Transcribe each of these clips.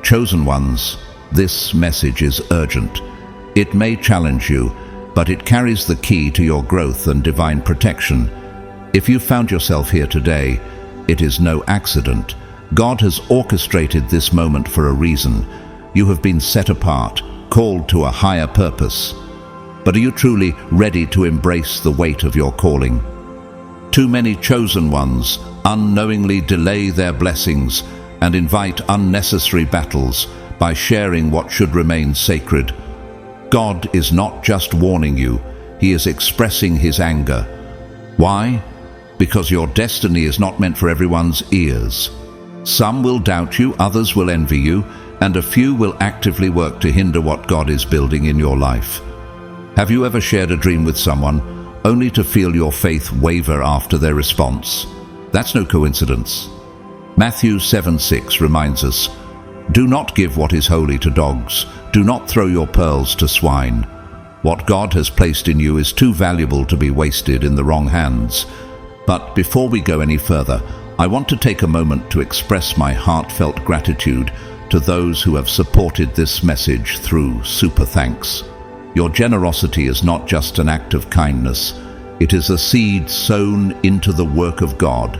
Chosen ones, this message is urgent. It may challenge you, but it carries the key to your growth and divine protection. If you found yourself here today, it is no accident. God has orchestrated this moment for a reason. You have been set apart, called to a higher purpose. But are you truly ready to embrace the weight of your calling? Too many chosen ones unknowingly delay their blessings and invite unnecessary battles by sharing what should remain sacred. God is not just warning you, He is expressing His anger. Why? Because your destiny is not meant for everyone's ears. Some will doubt you, others will envy you, and a few will actively work to hinder what God is building in your life. Have you ever shared a dream with someone only to feel your faith waver after their response? That's no coincidence. Matthew 7:6 reminds us, "Do not give what is holy to dogs. Do not throw your pearls to swine." What God has placed in you is too valuable to be wasted in the wrong hands. But before we go any further, I want to take a moment to express my heartfelt gratitude to those who have supported this message through super thanks. Your generosity is not just an act of kindness, it is a seed sown into the work of God.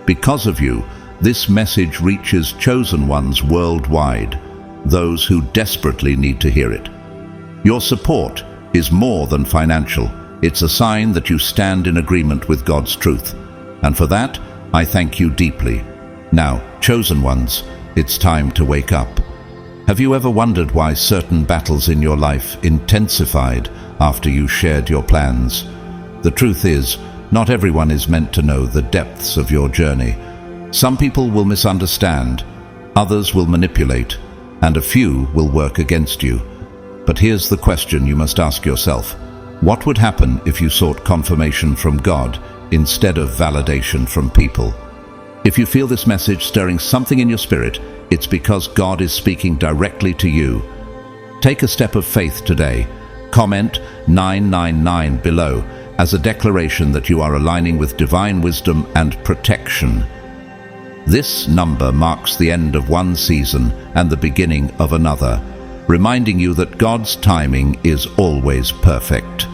Because of you, this message reaches chosen ones worldwide, those who desperately need to hear it. Your support is more than financial. It's a sign that you stand in agreement with God's truth. And for that, I thank you deeply. Now, chosen ones, it's time to wake up. Have you ever wondered why certain battles in your life intensified after you shared your plans? The truth is, not everyone is meant to know the depths of your journey. Some people will misunderstand, others will manipulate, and a few will work against you. But here's the question you must ask yourself. What would happen if you sought confirmation from God instead of validation from people? If you feel this message stirring something in your spirit, it's because God is speaking directly to you. Take a step of faith today. Comment 999 below as a declaration that you are aligning with divine wisdom and protection. This number marks the end of one season and the beginning of another, reminding you that God's timing is always perfect.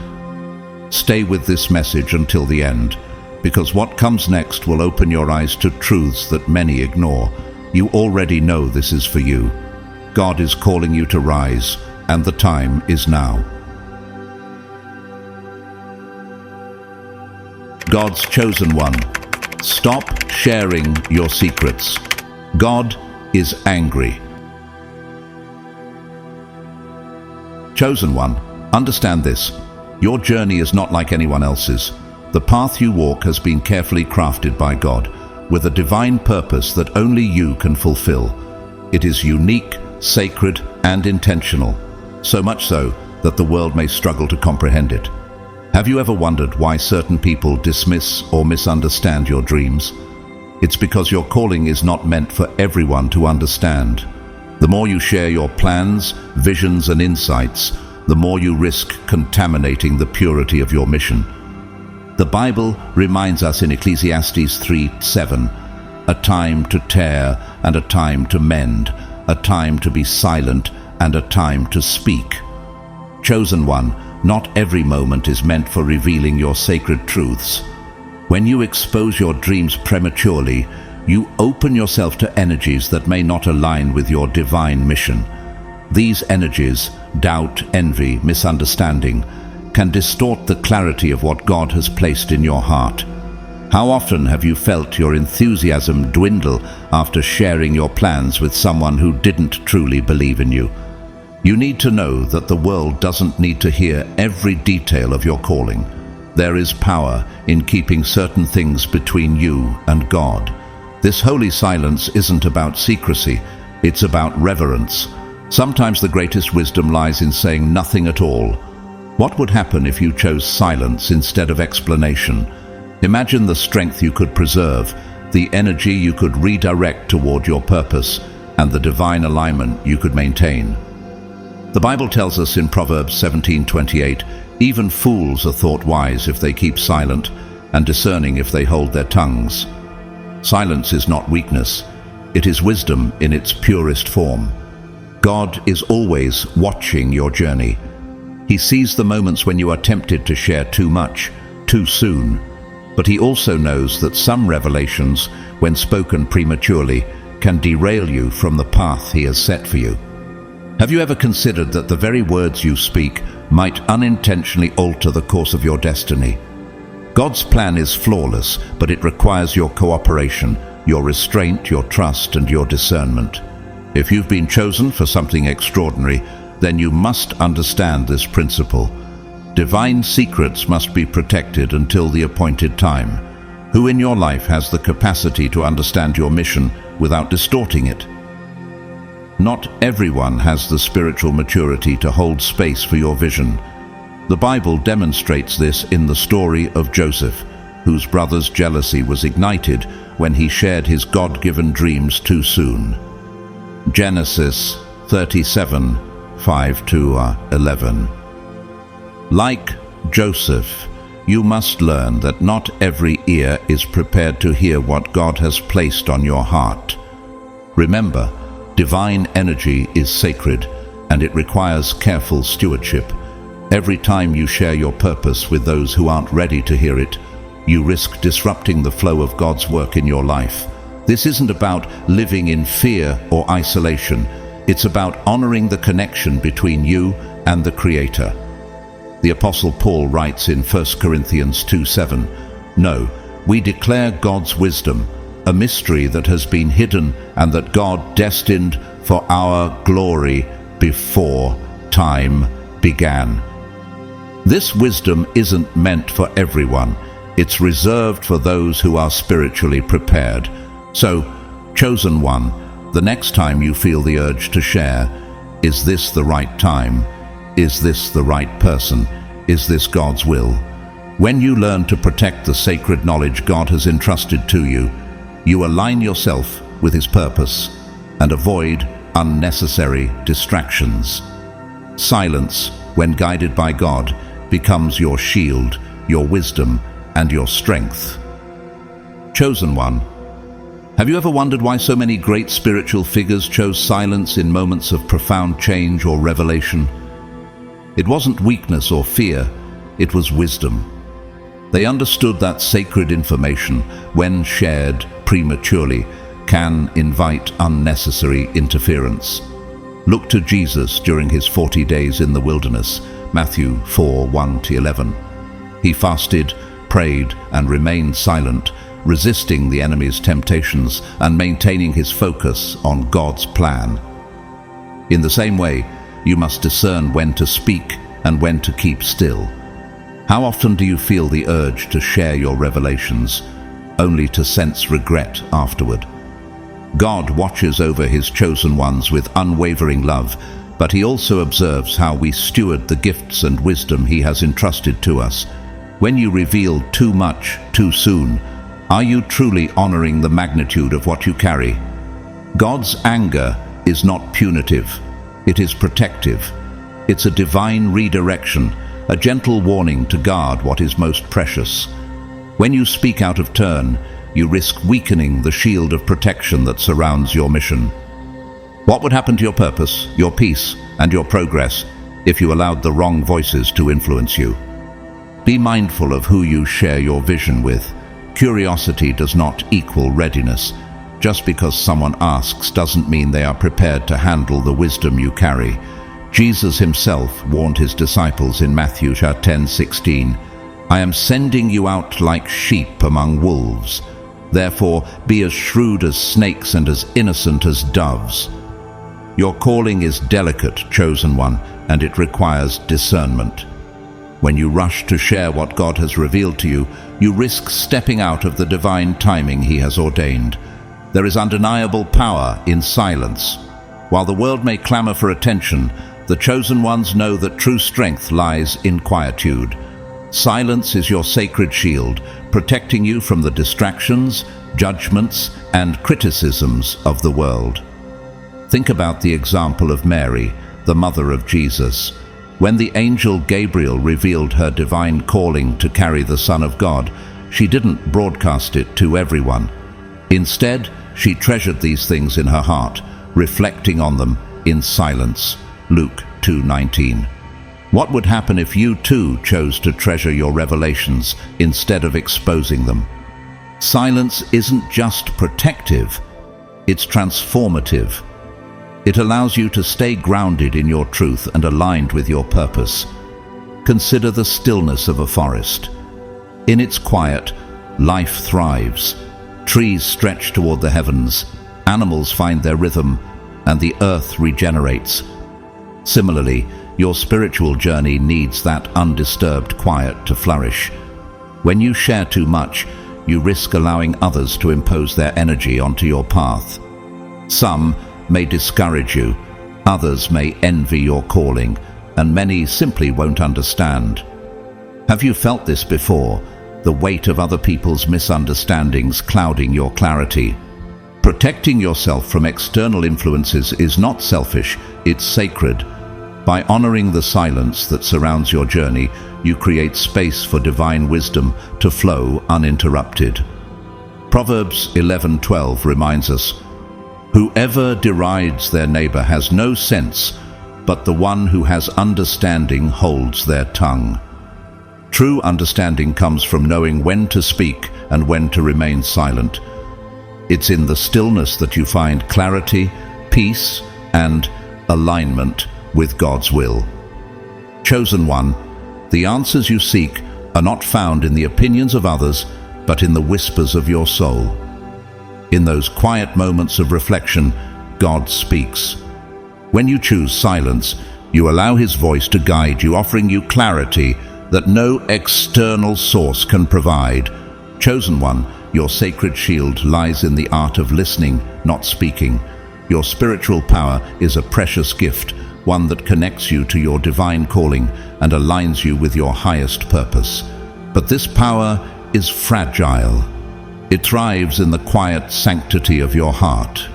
Stay with this message until the end, because what comes next will open your eyes to truths that many ignore. You already know this is for you. God is calling you to rise, and the time is now. God's chosen one, stop sharing your secrets. God is angry. Chosen one, understand this. Your journey is not like anyone else's. The path you walk has been carefully crafted by God, with a divine purpose that only you can fulfill. It is unique, sacred, and intentional, so much so that the world may struggle to comprehend it. Have you ever wondered why certain people dismiss or misunderstand your dreams? It's because your calling is not meant for everyone to understand. The more you share your plans, visions, and insights, the more you risk contaminating the purity of your mission. The Bible reminds us in Ecclesiastes 3:7, a time to tear and a time to mend, a time to be silent and a time to speak. Chosen one, not every moment is meant for revealing your sacred truths. When you expose your dreams prematurely, you open yourself to energies that may not align with your divine mission. These energies, doubt, envy, misunderstanding, can distort the clarity of what God has placed in your heart. How often have you felt your enthusiasm dwindle after sharing your plans with someone who didn't truly believe in you? You need to know that the world doesn't need to hear every detail of your calling. There is power in keeping certain things between you and God. This holy silence isn't about secrecy, it's about reverence. Sometimes the greatest wisdom lies in saying nothing at all. What would happen if you chose silence instead of explanation? Imagine the strength you could preserve, the energy you could redirect toward your purpose, and the divine alignment you could maintain. The Bible tells us in Proverbs 17:28, even fools are thought wise if they keep silent, and discerning if they hold their tongues. Silence is not weakness, it is wisdom in its purest form. God is always watching your journey. He sees the moments when you are tempted to share too much, too soon. But he also knows that some revelations, when spoken prematurely, can derail you from the path he has set for you. Have you ever considered that the very words you speak might unintentionally alter the course of your destiny? God's plan is flawless, but it requires your cooperation, your restraint, your trust, and your discernment. If you've been chosen for something extraordinary, then you must understand this principle. Divine secrets must be protected until the appointed time. Who in your life has the capacity to understand your mission without distorting it? Not everyone has the spiritual maturity to hold space for your vision. The Bible demonstrates this in the story of Joseph, whose brother's jealousy was ignited when he shared his God-given dreams too soon. Genesis 37, 5-11. Like Joseph, you must learn that not every ear is prepared to hear what God has placed on your heart. Remember, divine energy is sacred, and it requires careful stewardship. Every time you share your purpose with those who aren't ready to hear it, you risk disrupting the flow of God's work in your life. This isn't about living in fear or isolation. It's about honoring the connection between you and the Creator. The Apostle Paul writes in 1 Corinthians 2:7, "No, we declare God's wisdom, a mystery that has been hidden and that God destined for our glory before time began." This wisdom isn't meant for everyone. It's reserved for those who are spiritually prepared. So, chosen one, the next time you feel the urge to share, is this the right time? Is this the right person? Is this God's will? When you learn to protect the sacred knowledge God has entrusted to you, you align yourself with His purpose and avoid unnecessary distractions. Silence, when guided by God, becomes your shield, your wisdom, and your strength. Chosen one, have you ever wondered why so many great spiritual figures chose silence in moments of profound change or revelation? It wasn't weakness or fear, it was wisdom. They understood that sacred information, when shared prematurely, can invite unnecessary interference. Look to Jesus during his 40 days in the wilderness, Matthew 4:1-11. He fasted, prayed, and remained silent, resisting the enemy's temptations and maintaining his focus on God's plan. In the same way, you must discern when to speak and when to keep still. How often do you feel the urge to share your revelations, only to sense regret afterward? God watches over His chosen ones with unwavering love, but He also observes how we steward the gifts and wisdom He has entrusted to us. When you reveal too much too soon, are you truly honoring the magnitude of what you carry? God's anger is not punitive, it is protective. It's a divine redirection, a gentle warning to guard what is most precious. When you speak out of turn, you risk weakening the shield of protection that surrounds your mission. What would happen to your purpose, your peace, and your progress if you allowed the wrong voices to influence you? Be mindful of who you share your vision with. Curiosity does not equal readiness. Just because someone asks doesn't mean they are prepared to handle the wisdom you carry. Jesus himself warned his disciples in Matthew 10:16, "I am sending you out like sheep among wolves. Therefore, be as shrewd as snakes and as innocent as doves." Your calling is delicate, chosen one, and it requires discernment. When you rush to share what God has revealed to you, you risk stepping out of the divine timing He has ordained. There is undeniable power in silence. While the world may clamor for attention, the chosen ones know that true strength lies in quietude. Silence is your sacred shield, protecting you from the distractions, judgments, and criticisms of the world. Think about the example of Mary, the mother of Jesus. When the angel Gabriel revealed her divine calling to carry the Son of God, she didn't broadcast it to everyone. Instead, she treasured these things in her heart, reflecting on them in silence. Luke 2:19. What would happen if you too chose to treasure your revelations instead of exposing them? Silence isn't just protective, it's transformative. It allows you to stay grounded in your truth and aligned with your purpose. Consider the stillness of a forest. In its quiet, life thrives. Trees stretch toward the heavens, animals find their rhythm, and the earth regenerates. Similarly, your spiritual journey needs that undisturbed quiet to flourish. When you share too much, you risk allowing others to impose their energy onto your path. Some may discourage you, others may envy your calling, and many simply won't understand. Have you felt this before? The weight of other people's misunderstandings clouding your clarity. Protecting yourself from external influences is not selfish, it's sacred. By honoring the silence that surrounds your journey, you create space for divine wisdom to flow uninterrupted. Proverbs 11:12 reminds us, "Whoever derides their neighbor has no sense, but the one who has understanding holds their tongue." True understanding comes from knowing when to speak and when to remain silent. It's in the stillness that you find clarity, peace, and alignment with God's will. Chosen one, the answers you seek are not found in the opinions of others, but in the whispers of your soul. In those quiet moments of reflection, God speaks. When you choose silence, you allow His voice to guide you, offering you clarity that no external source can provide. Chosen one, your sacred shield lies in the art of listening, not speaking. Your spiritual power is a precious gift, one that connects you to your divine calling and aligns you with your highest purpose. But this power is fragile. It thrives in the quiet sanctity of your heart.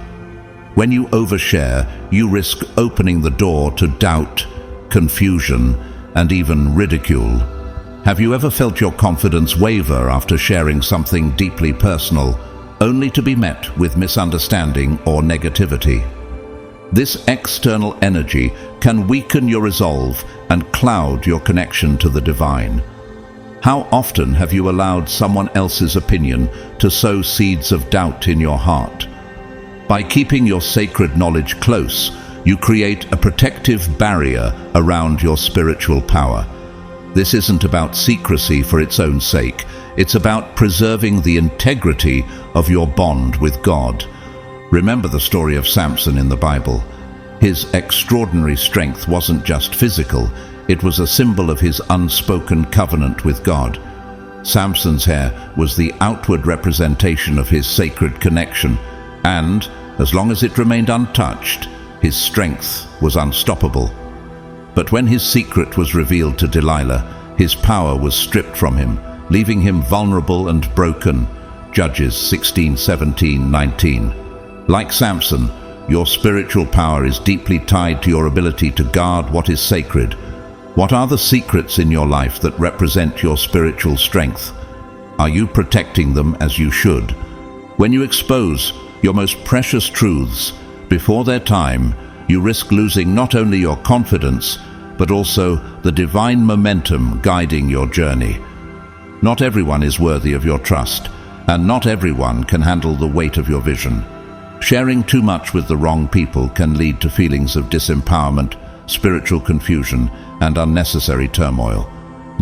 When you overshare, you risk opening the door to doubt, confusion, and even ridicule. Have you ever felt your confidence waver after sharing something deeply personal, only to be met with misunderstanding or negativity? This external energy can weaken your resolve and cloud your connection to the divine. How often have you allowed someone else's opinion to sow seeds of doubt in your heart? By keeping your sacred knowledge close, you create a protective barrier around your spiritual power. This isn't about secrecy for its own sake. It's about preserving the integrity of your bond with God. Remember the story of Samson in the Bible. His extraordinary strength wasn't just physical, it was a symbol of his unspoken covenant with God. Samson's hair was the outward representation of his sacred connection, and, as long as it remained untouched, his strength was unstoppable. But when his secret was revealed to Delilah, his power was stripped from him, leaving him vulnerable and broken. Judges 16:17-19. Like Samson, your spiritual power is deeply tied to your ability to guard what is sacred. What are the secrets in your life that represent your spiritual strength? Are you protecting them as you should? When you expose your most precious truths before their time, you risk losing not only your confidence, but also the divine momentum guiding your journey. Not everyone is worthy of your trust, and not everyone can handle the weight of your vision. Sharing too much with the wrong people can lead to feelings of disempowerment, spiritual confusion, and unnecessary turmoil.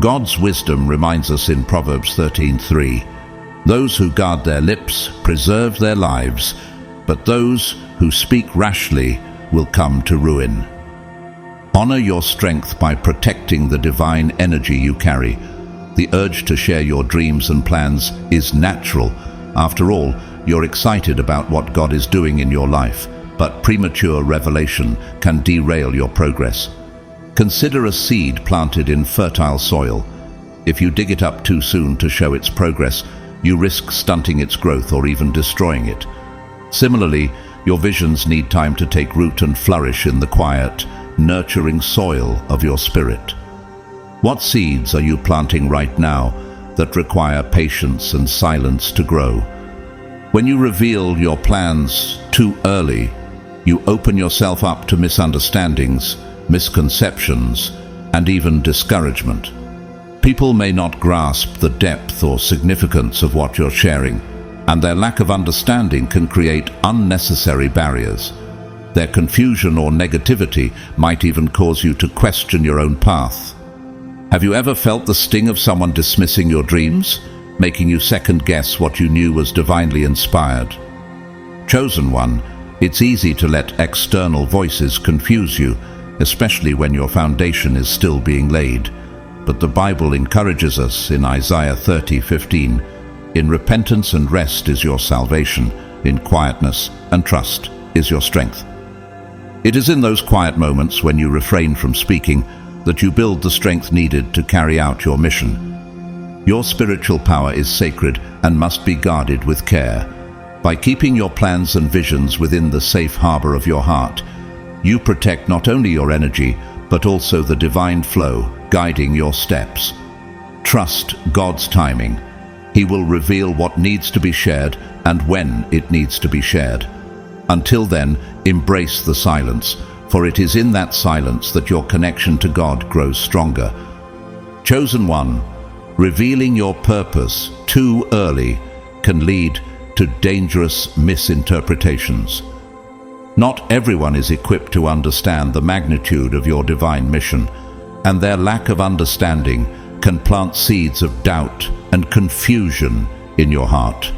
God's wisdom reminds us in Proverbs 13:3, "Those who guard their lips preserve their lives, but those who speak rashly will come to ruin." Honor your strength by protecting the divine energy you carry. The urge to share your dreams and plans is natural. After all, you're excited about what God is doing in your life, but premature revelation can derail your progress. Consider a seed planted in fertile soil. If you dig it up too soon to show its progress, you risk stunting its growth or even destroying it. Similarly, your visions need time to take root and flourish in the quiet, nurturing soil of your spirit. What seeds are you planting right now that require patience and silence to grow? When you reveal your plans too early, You open yourself up to misunderstandings, misconceptions, and even discouragement. People may not grasp the depth or significance of what you're sharing, and their lack of understanding can create unnecessary barriers. Their confusion or negativity might even cause you to question your own path. Have you ever felt the sting of someone dismissing your dreams, making you second-guess what you knew was divinely inspired? Chosen one, it's easy to let external voices confuse you, especially when your foundation is still being laid. But the Bible encourages us in Isaiah 30:15, "In repentance and rest is your salvation, in quietness and trust is your strength." It is in those quiet moments when you refrain from speaking that you build the strength needed to carry out your mission. Your spiritual power is sacred and must be guarded with care. By keeping your plans and visions within the safe harbor of your heart, you protect not only your energy, but also the divine flow guiding your steps. Trust God's timing. He will reveal what needs to be shared and when it needs to be shared. Until then, embrace the silence, for it is in that silence that your connection to God grows stronger. Chosen one, revealing your purpose too early can lead to dangerous misinterpretations. Not everyone is equipped to understand the magnitude of your divine mission, and their lack of understanding can plant seeds of doubt and confusion in your heart.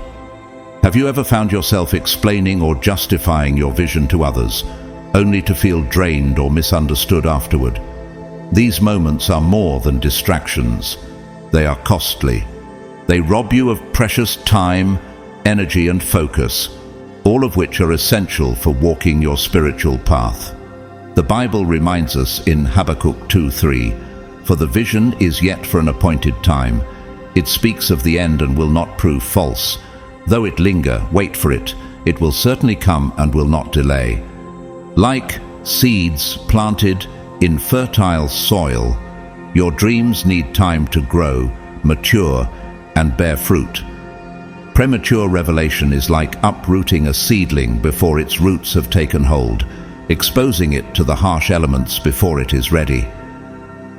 Have you ever found yourself explaining or justifying your vision to others, only to feel drained or misunderstood afterward? These moments are more than distractions. They are costly. They rob you of precious time, energy, and focus, all of which are essential for walking your spiritual path. The Bible reminds us in Habakkuk 2:3, "For the vision is yet for an appointed time. It speaks of the end and will not prove false. Though it linger, wait for it. It will certainly come and will not delay." Like seeds planted in fertile soil, your dreams need time to grow, mature, and bear fruit. Premature revelation is like uprooting a seedling before its roots have taken hold, exposing it to the harsh elements before it is ready.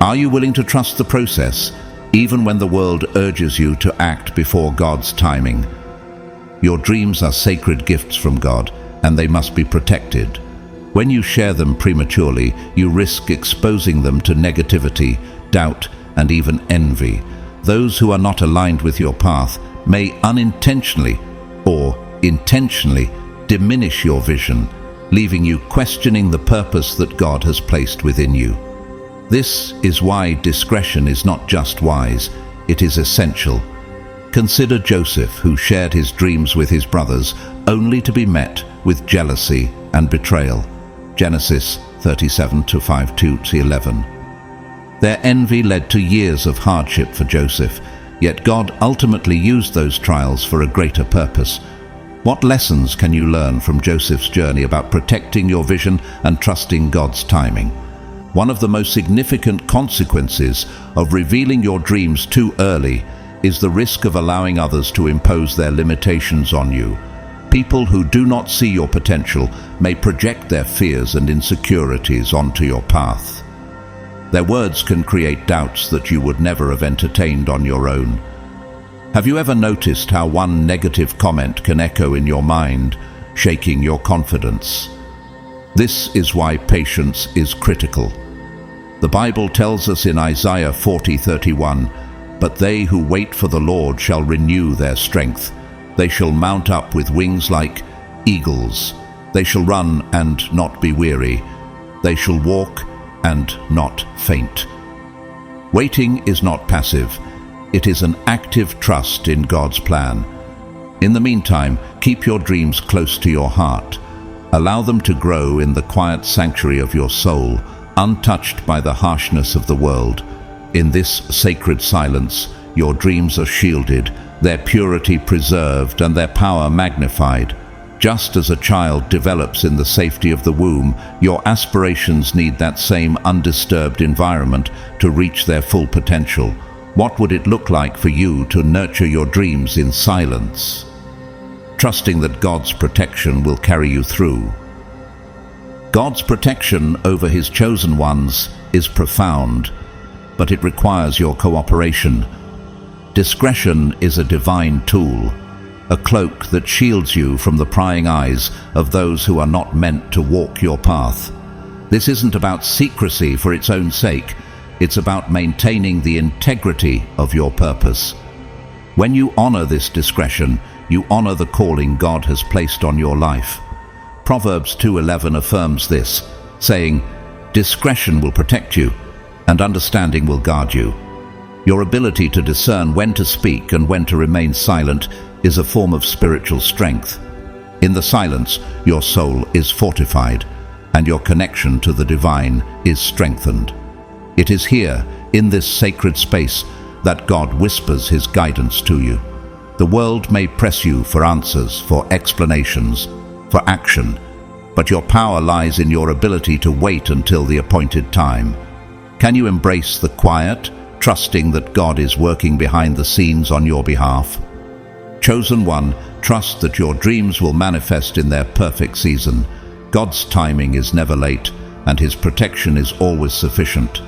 Are you willing to trust the process, even when the world urges you to act before God's timing? Your dreams are sacred gifts from God, and they must be protected. When you share them prematurely, you risk exposing them to negativity, doubt, and even envy. Those who are not aligned with your path may unintentionally or intentionally diminish your vision, leaving you questioning the purpose that God has placed within you. This is why discretion is not just wise, it is essential. Consider Joseph, who shared his dreams with his brothers, only to be met with jealousy and betrayal. Genesis 37:5-11. Their envy led to years of hardship for Joseph, yet God ultimately used those trials for a greater purpose. What lessons can you learn from Joseph's journey about protecting your vision and trusting God's timing? One of the most significant consequences of revealing your dreams too early is the risk of allowing others to impose their limitations on you. People who do not see your potential may project their fears and insecurities onto your path. Their words can create doubts that you would never have entertained on your own. Have you ever noticed how one negative comment can echo in your mind, shaking your confidence? This is why patience is critical. The Bible tells us in Isaiah 40:31, "But they who wait for the Lord shall renew their strength. They shall mount up with wings like eagles. They shall run and not be weary. They shall walk and not faint." Waiting is not passive. It is an active trust in God's plan. In the meantime, keep your dreams close to your heart. Allow them to grow in the quiet sanctuary of your soul, untouched by the harshness of the world. In this sacred silence, your dreams are shielded, their purity preserved, and their power magnified. Just as a child develops in the safety of the womb, your aspirations need that same undisturbed environment to reach their full potential. What would it look like for you to nurture your dreams in silence, trusting that God's protection will carry you through? God's protection over his chosen ones is profound, but it requires your cooperation. Discretion is a divine tool, a cloak that shields you from the prying eyes of those who are not meant to walk your path. This isn't about secrecy for its own sake. It's about maintaining the integrity of your purpose. When you honor this discretion, you honor the calling God has placed on your life. Proverbs 2:11 affirms this, saying, "Discretion will protect you, and understanding will guard you." Your ability to discern when to speak and when to remain silent is a form of spiritual strength. In the silence, your soul is fortified, and your connection to the divine is strengthened. It is here, in this sacred space, that God whispers his guidance to you. The world may press you for answers, for explanations, for action, but your power lies in your ability to wait until the appointed time. Can you embrace the quiet, trusting that God is working behind the scenes on your behalf? Chosen one, trust that your dreams will manifest in their perfect season. God's timing is never late, and his protection is always sufficient.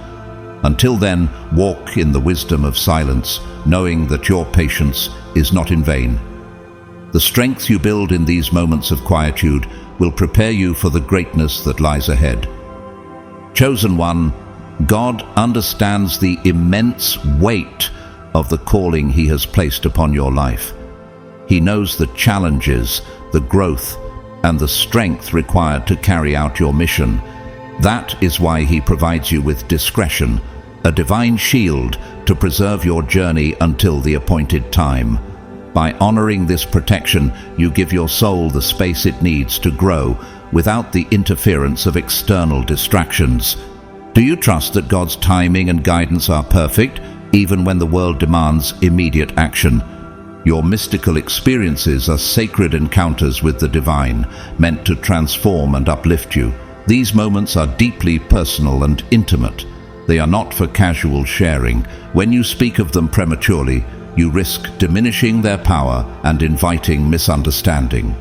Until then, walk in the wisdom of silence, knowing that your patience is not in vain. The strength you build in these moments of quietude will prepare you for the greatness that lies ahead. Chosen one, God understands the immense weight of the calling he has placed upon your life. He knows the challenges, the growth, and the strength required to carry out your mission. That is why he provides you with discretion, a divine shield to preserve your journey until the appointed time. By honoring this protection, you give your soul the space it needs to grow without the interference of external distractions. Do you trust that God's timing and guidance are perfect, even when the world demands immediate action? Your mystical experiences are sacred encounters with the divine, meant to transform and uplift you. These moments are deeply personal and intimate. They are not for casual sharing. When you speak of them prematurely, you risk diminishing their power and inviting misunderstanding.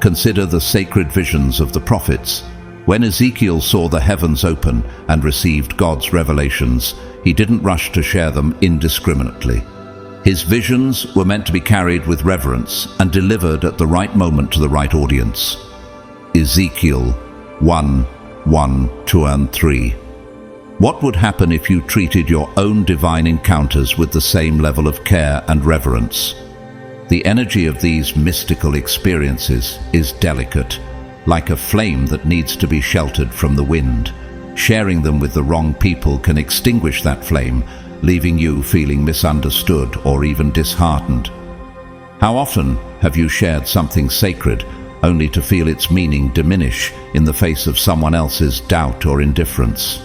Consider the sacred visions of the prophets. When Ezekiel saw the heavens open and received God's revelations, he didn't rush to share them indiscriminately. His visions were meant to be carried with reverence and delivered at the right moment to the right audience. Ezekiel 1:1, 2 and 3. What would happen if you treated your own divine encounters with the same level of care and reverence? The energy of these mystical experiences is delicate, like a flame that needs to be sheltered from the wind. Sharing them with the wrong people can extinguish that flame, leaving you feeling misunderstood or even disheartened. How often have you shared something sacred only to feel its meaning diminish in the face of someone else's doubt or indifference?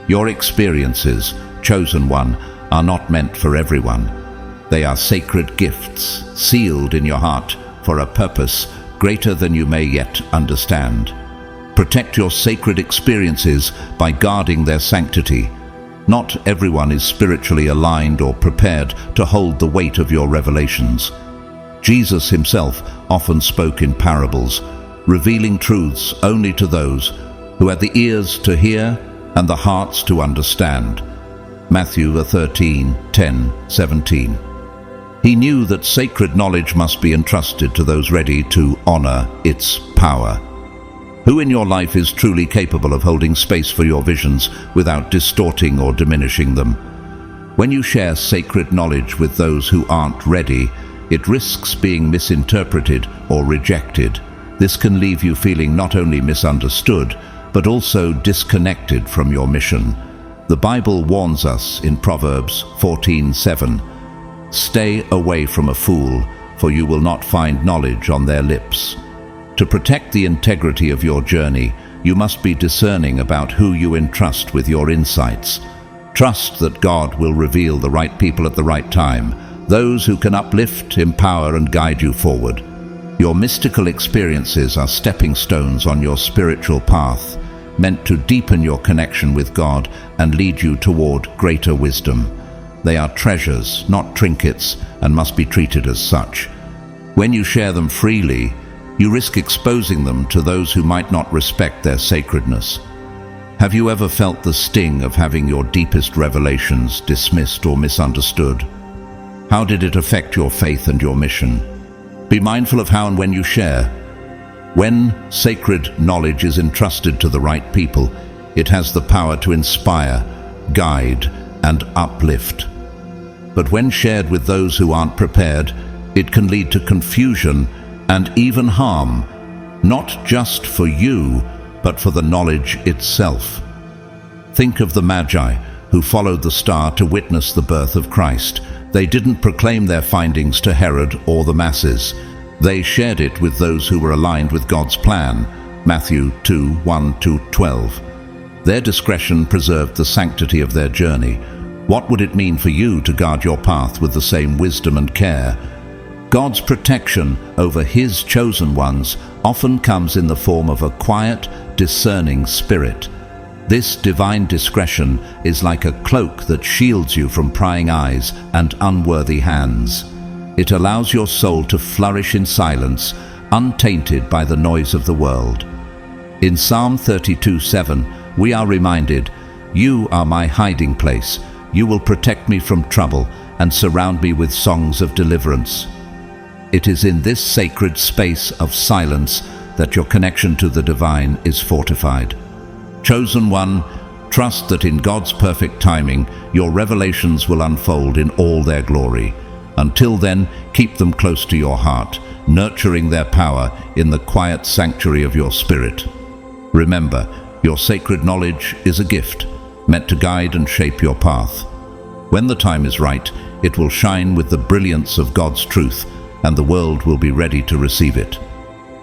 Your experiences, chosen one, are not meant for everyone. They are sacred gifts, sealed in your heart for a purpose greater than you may yet understand. Protect your sacred experiences by guarding their sanctity. Not everyone is spiritually aligned or prepared to hold the weight of your revelations. Jesus himself often spoke in parables, revealing truths only to those who had the ears to hear and the hearts to understand. Matthew 13:10, 17. He knew that sacred knowledge must be entrusted to those ready to honor its power. Who in your life is truly capable of holding space for your visions without distorting or diminishing them? When you share sacred knowledge with those who aren't ready, it risks being misinterpreted or rejected. This can leave you feeling not only misunderstood, but also disconnected from your mission. The Bible warns us in Proverbs 14:7, "Stay away from a fool, for you will not find knowledge on their lips." To protect the integrity of your journey, you must be discerning about who you entrust with your insights. Trust that God will reveal the right people at the right time, those who can uplift, empower, and guide you forward. Your mystical experiences are stepping stones on your spiritual path, meant to deepen your connection with God and lead you toward greater wisdom. They are treasures, not trinkets, and must be treated as such. When you share them freely, You risk exposing them to those who might not respect their sacredness. Have you ever felt the sting of having your deepest revelations dismissed or misunderstood? How did it affect your faith and your mission? Be mindful of how and when you share. When sacred knowledge is entrusted to the right people, it has the power to inspire, guide, and uplift. But when shared with those who aren't prepared, it can lead to confusion and even harm, not just for you, but for the knowledge itself. Think of the Magi who followed the star to witness the birth of Christ. They didn't proclaim their findings to Herod or the masses. They shared it with those who were aligned with God's plan. Matthew 2:1-12. Their discretion preserved the sanctity of their journey. What would it mean for you to guard your path with the same wisdom and care? God's protection over His chosen ones often comes in the form of a quiet, discerning spirit. This divine discretion is like a cloak that shields you from prying eyes and unworthy hands. It allows your soul to flourish in silence, untainted by the noise of the world. In Psalm 32:7, we are reminded, "You are my hiding place. You will protect me from trouble and surround me with songs of deliverance." It is in this sacred space of silence that your connection to the divine is fortified. Chosen one, trust that in God's perfect timing, your revelations will unfold in all their glory. Until then, keep them close to your heart, nurturing their power in the quiet sanctuary of your spirit. Remember, your sacred knowledge is a gift, meant to guide and shape your path. When the time is right, it will shine with the brilliance of God's truth, and the world will be ready to receive it.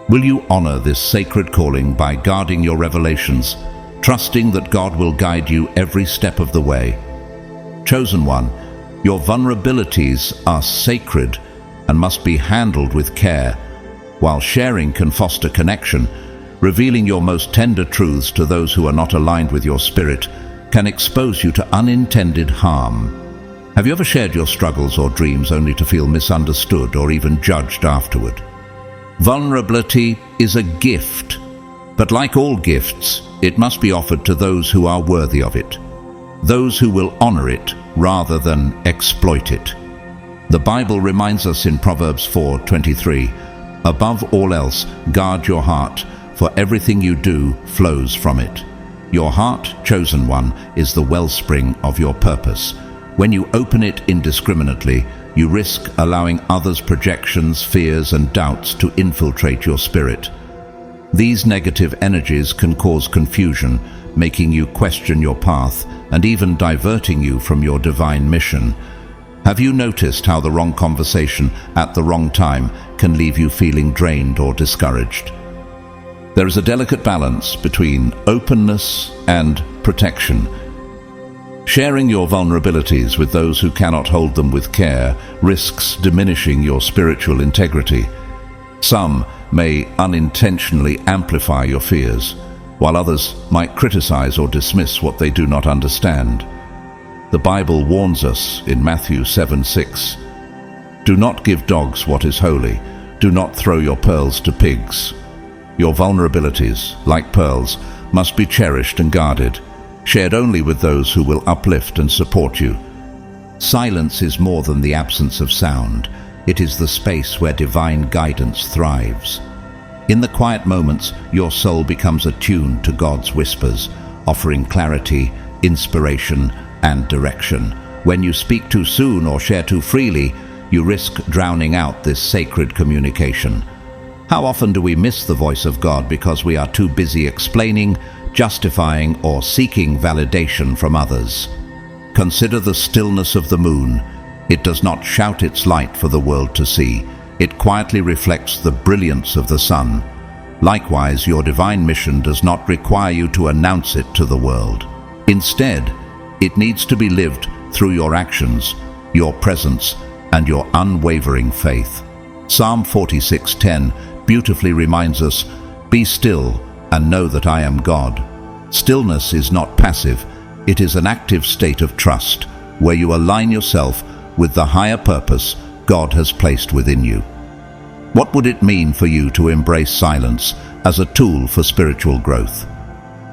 Will you honor this sacred calling by guarding your revelations, trusting that God will guide you every step of the way? Chosen one, your vulnerabilities are sacred and must be handled with care. While sharing can foster connection, revealing your most tender truths to those who are not aligned with your spirit can expose you to unintended harm. Have you ever shared your struggles or dreams only to feel misunderstood or even judged afterward? Vulnerability is a gift, but like all gifts, it must be offered to those who are worthy of it, those who will honor it rather than exploit it. The Bible reminds us in Proverbs 4:23, "Above all else, guard your heart, for everything you do flows from it." Your heart, chosen one, is the wellspring of your purpose. When you open it indiscriminately, you risk allowing others' projections, fears, and doubts to infiltrate your spirit. These negative energies can cause confusion, making you question your path and even diverting you from your divine mission. Have you noticed how the wrong conversation at the wrong time can leave you feeling drained or discouraged? There is a delicate balance between openness and protection. Sharing your vulnerabilities with those who cannot hold them with care risks diminishing your spiritual integrity. Some may unintentionally amplify your fears, while others might criticize or dismiss what they do not understand. The Bible warns us in Matthew 7:6, "Do not give dogs what is holy. Do not throw your pearls to pigs." Your vulnerabilities, like pearls, must be cherished and guarded, shared only with those who will uplift and support you. Silence is more than the absence of sound. It is the space where divine guidance thrives. In the quiet moments, your soul becomes attuned to God's whispers, offering clarity, inspiration, and direction. When you speak too soon or share too freely, you risk drowning out this sacred communication. How often do we miss the voice of God because we are too busy explaining, justifying, or seeking validation from others? Consider the stillness of the moon. It does not shout its light for the world to see. It quietly reflects the brilliance of the sun. Likewise, your divine mission does not require you to announce it to the world. Instead, it needs to be lived through your actions, your presence, and your unwavering faith. Psalm 46:10 beautifully reminds us, "Be still and know that I am God." Stillness is not passive. It is an active state of trust, where you align yourself with the higher purpose God has placed within you. What would it mean for you to embrace silence as a tool for spiritual growth?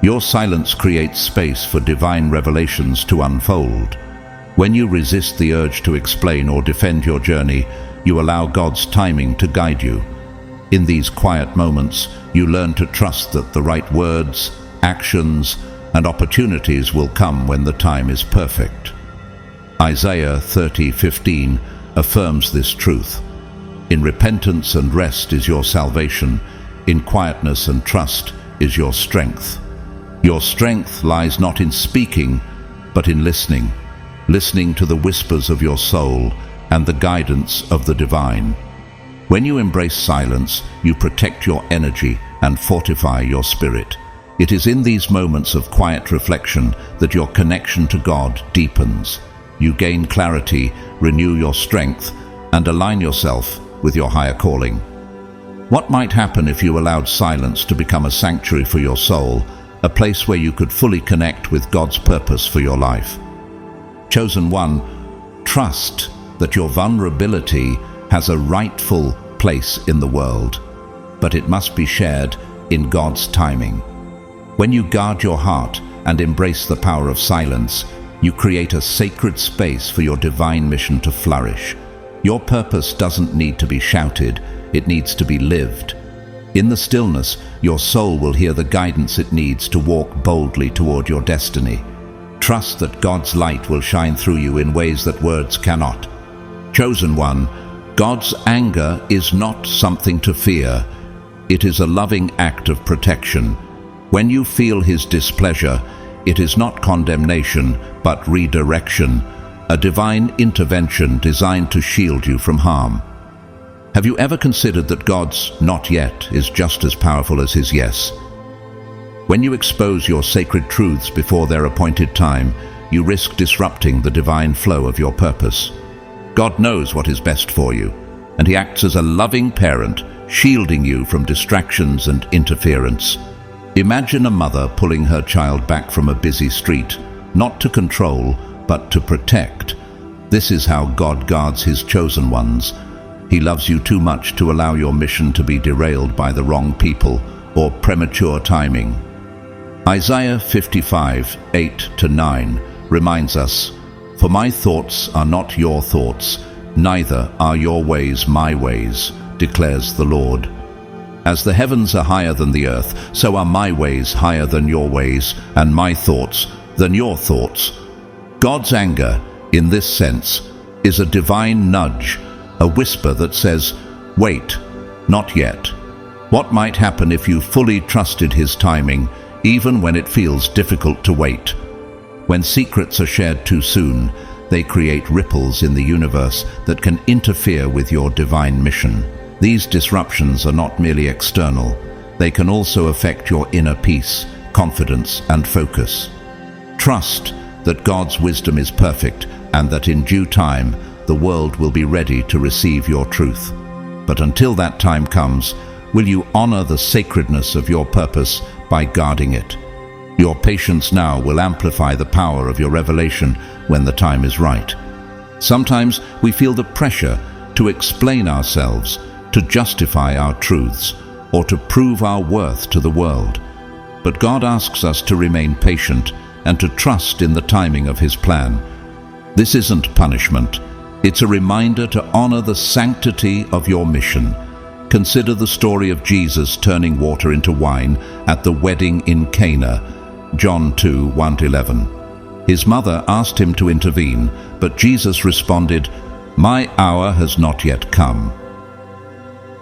Your silence creates space for divine revelations to unfold. When you resist the urge to explain or defend your journey, you allow God's timing to guide you. In these quiet moments, you learn to trust that the right words, actions, and opportunities will come when the time is perfect. Isaiah 30:15 affirms this truth. In repentance and rest is your salvation. In quietness and trust is your strength. Your strength lies not in speaking, but in listening. Listening to the whispers of your soul and the guidance of the divine. When you embrace silence, you protect your energy and fortify your spirit. It is in these moments of quiet reflection that your connection to God deepens. You gain clarity, renew your strength, and align yourself with your higher calling. What might happen if you allowed silence to become a sanctuary for your soul, a place where you could fully connect with God's purpose for your life? Chosen one, trust that your vulnerability has a rightful place in the world, but it must be shared in God's timing. When you guard your heart and embrace the power of silence, you create a sacred space for your divine mission to flourish. Your purpose doesn't need to be shouted, it needs to be lived. In the stillness, your soul will hear the guidance it needs to walk boldly toward your destiny. Trust that God's light will shine through you in ways that words cannot. Chosen one, God's anger is not something to fear. It is a loving act of protection. When you feel His displeasure, it is not condemnation, but redirection, a divine intervention designed to shield you from harm. Have you ever considered that God's "not yet" is just as powerful as His "yes"? When you expose your sacred truths before their appointed time, you risk disrupting the divine flow of your purpose. God knows what is best for you, and He acts as a loving parent, shielding you from distractions and interference. Imagine a mother pulling her child back from a busy street, not to control, but to protect. This is how God guards His chosen ones. He loves you too much to allow your mission to be derailed by the wrong people or premature timing. Isaiah 55:8-9 reminds us, "For my thoughts are not your thoughts, neither are your ways my ways, declares the Lord. As the heavens are higher than the earth, so are my ways higher than your ways, and my thoughts than your thoughts." God's anger, in this sense, is a divine nudge, a whisper that says, "Wait, not yet." What might happen if you fully trusted His timing, even when it feels difficult to wait? When secrets are shared too soon, they create ripples in the universe that can interfere with your divine mission. These disruptions are not merely external. They can also affect your inner peace, confidence, and focus. Trust that God's wisdom is perfect and that in due time the world will be ready to receive your truth. But until that time comes, will you honor the sacredness of your purpose by guarding it? Your patience now will amplify the power of your revelation when the time is right. Sometimes we feel the pressure to explain ourselves, to justify our truths, or to prove our worth to the world. But God asks us to remain patient and to trust in the timing of His plan. This isn't punishment. It's a reminder to honor the sanctity of your mission. Consider the story of Jesus turning water into wine at the wedding in Cana, John 2:1-11. His mother asked Him to intervene, but Jesus responded, "My hour has not yet come."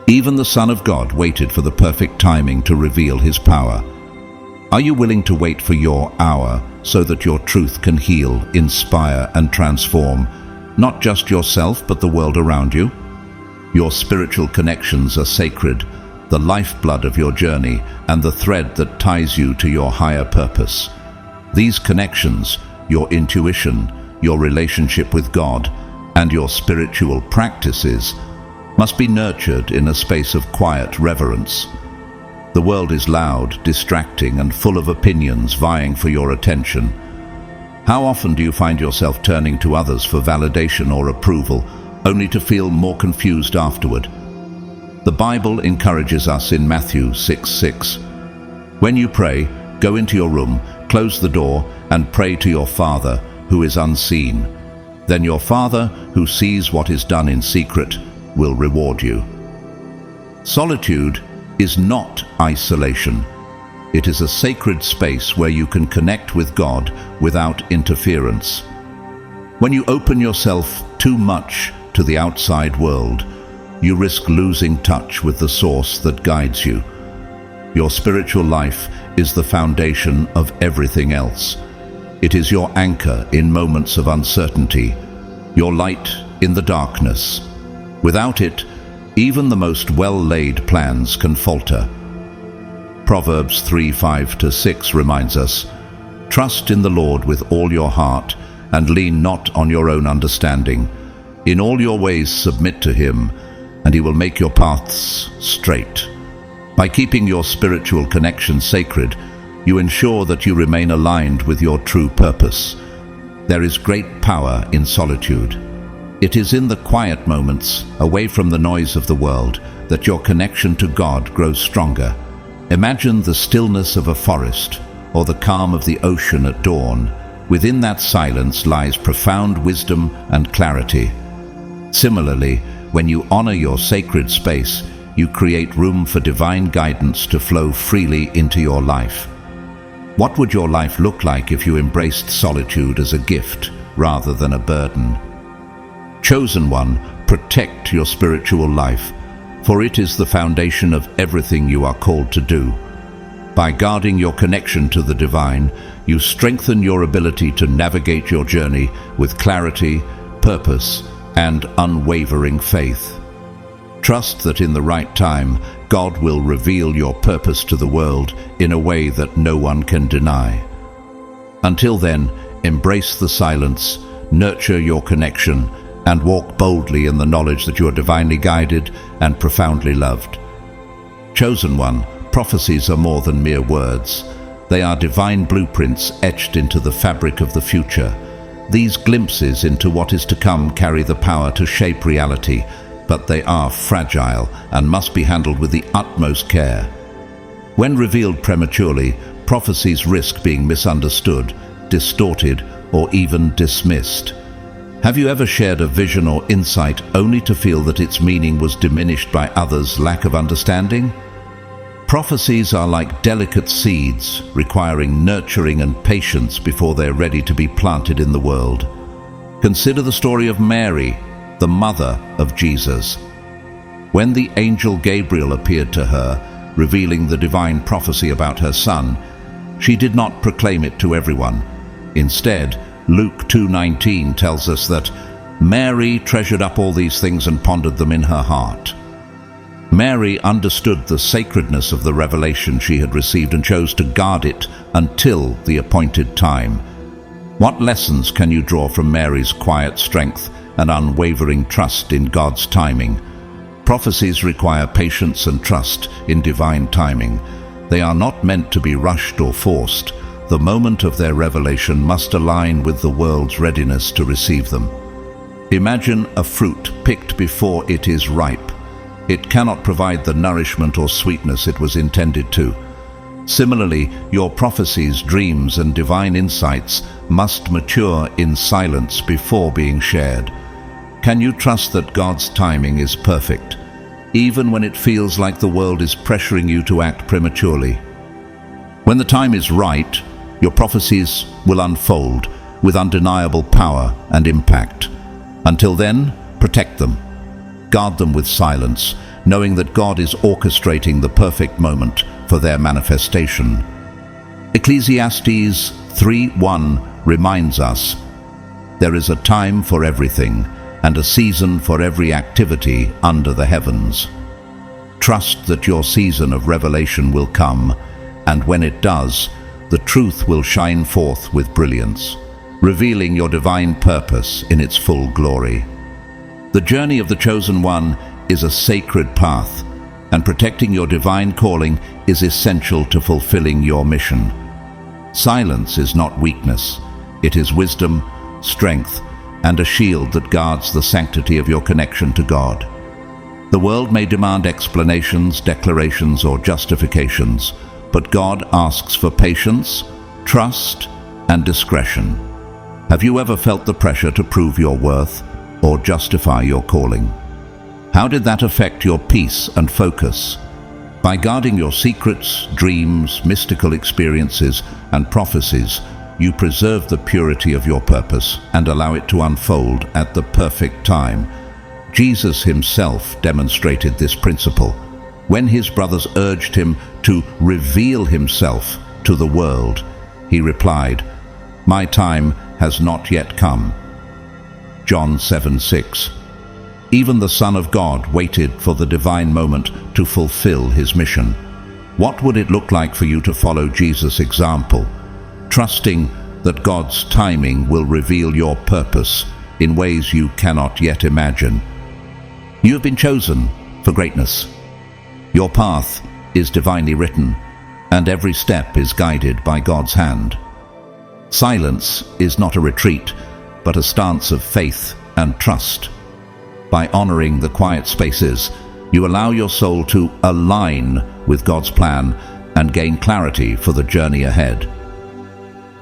Even the Son of God waited for the perfect timing to reveal His power. Are you willing to wait for your hour so that your truth can heal, inspire, and transform, not just yourself but the world around you? Your spiritual connections are sacred, the lifeblood of your journey and the thread that ties you to your higher purpose. These connections, your intuition, your relationship with God, and your spiritual practices must be nurtured in a space of quiet reverence. The world is loud, distracting, and full of opinions vying for your attention. How often do you find yourself turning to others for validation or approval, only to feel more confused afterward? The Bible encourages us in Matthew 6:6. When you pray, go into your room, close the door, and pray to your Father who is unseen. Then your Father who sees what is done in secret will reward you. Solitude is not isolation. It is a sacred space where you can connect with God without interference. When you open yourself too much to the outside world, you risk losing touch with the source that guides you. Your spiritual life is the foundation of everything else. It is your anchor in moments of uncertainty, your light in the darkness. Without it, even the most well-laid plans can falter. Proverbs 3:5-6 reminds us, "Trust in the Lord with all your heart, and lean not on your own understanding. In all your ways submit to him, and he will make your paths straight." By keeping your spiritual connection sacred, you ensure that you remain aligned with your true purpose. There is great power in solitude. It is in the quiet moments, away from the noise of the world, that your connection to God grows stronger. Imagine the stillness of a forest or the calm of the ocean at dawn. Within that silence lies profound wisdom and clarity. Similarly, when you honor your sacred space, you create room for divine guidance to flow freely into your life. What would your life look like if you embraced solitude as a gift rather than a burden? Chosen one, protect your spiritual life, for it is the foundation of everything you are called to do. By guarding your connection to the divine, you strengthen your ability to navigate your journey with clarity, purpose, and unwavering faith. Trust that in the right time, God will reveal your purpose to the world in a way that no one can deny. Until then, embrace the silence, nurture your connection, and walk boldly in the knowledge that you are divinely guided and profoundly loved. Chosen one, prophecies are more than mere words. They are divine blueprints etched into the fabric of the future. These glimpses into what is to come carry the power to shape reality, but they are fragile and must be handled with the utmost care. When revealed prematurely, prophecies risk being misunderstood, distorted, or even dismissed. Have you ever shared a vision or insight only to feel that its meaning was diminished by others' lack of understanding? Prophecies are like delicate seeds, requiring nurturing and patience before they're ready to be planted in the world. Consider the story of Mary, the mother of Jesus. When the angel Gabriel appeared to her, revealing the divine prophecy about her son, she did not proclaim it to everyone. Instead, Luke 2:19 tells us that Mary treasured up all these things and pondered them in her heart. Mary understood the sacredness of the revelation she had received and chose to guard it until the appointed time. What lessons can you draw from Mary's quiet strength and unwavering trust in God's timing? Prophecies require patience and trust in divine timing. They are not meant to be rushed or forced. The moment of their revelation must align with the world's readiness to receive them. Imagine a fruit picked before it is ripe. It cannot provide the nourishment or sweetness it was intended to. Similarly, your prophecies, dreams, and divine insights must mature in silence before being shared. Can you trust that God's timing is perfect, even when it feels like the world is pressuring you to act prematurely? When the time is right, your prophecies will unfold with undeniable power and impact. Until then, protect them. Guard them with silence, knowing that God is orchestrating the perfect moment for their manifestation. Ecclesiastes 3:1 reminds us, "There is a time for everything, and a season for every activity under the heavens." Trust that your season of revelation will come, and when it does, the truth will shine forth with brilliance, revealing your divine purpose in its full glory. The journey of the chosen one is a sacred path, and protecting your divine calling is essential to fulfilling your mission. Silence is not weakness. It is wisdom, strength, and a shield that guards the sanctity of your connection to God. The world may demand explanations, declarations, or justifications, but God asks for patience, trust, and discretion. Have you ever felt the pressure to prove your worth or justify your calling? How did that affect your peace and focus? By guarding your secrets, dreams, mystical experiences, and prophecies, you preserve the purity of your purpose and allow it to unfold at the perfect time. Jesus himself demonstrated this principle. When his brothers urged him to reveal himself to the world, he replied, "My time has not yet come." John 7:6. Even the Son of God waited for the divine moment to fulfill his mission. What would it look like for you to follow Jesus' example, trusting that God's timing will reveal your purpose in ways you cannot yet imagine? You have been chosen for greatness. Your path is divinely written, and every step is guided by God's hand. Silence is not a retreat, but a stance of faith and trust. By honoring the quiet spaces, you allow your soul to align with God's plan and gain clarity for the journey ahead.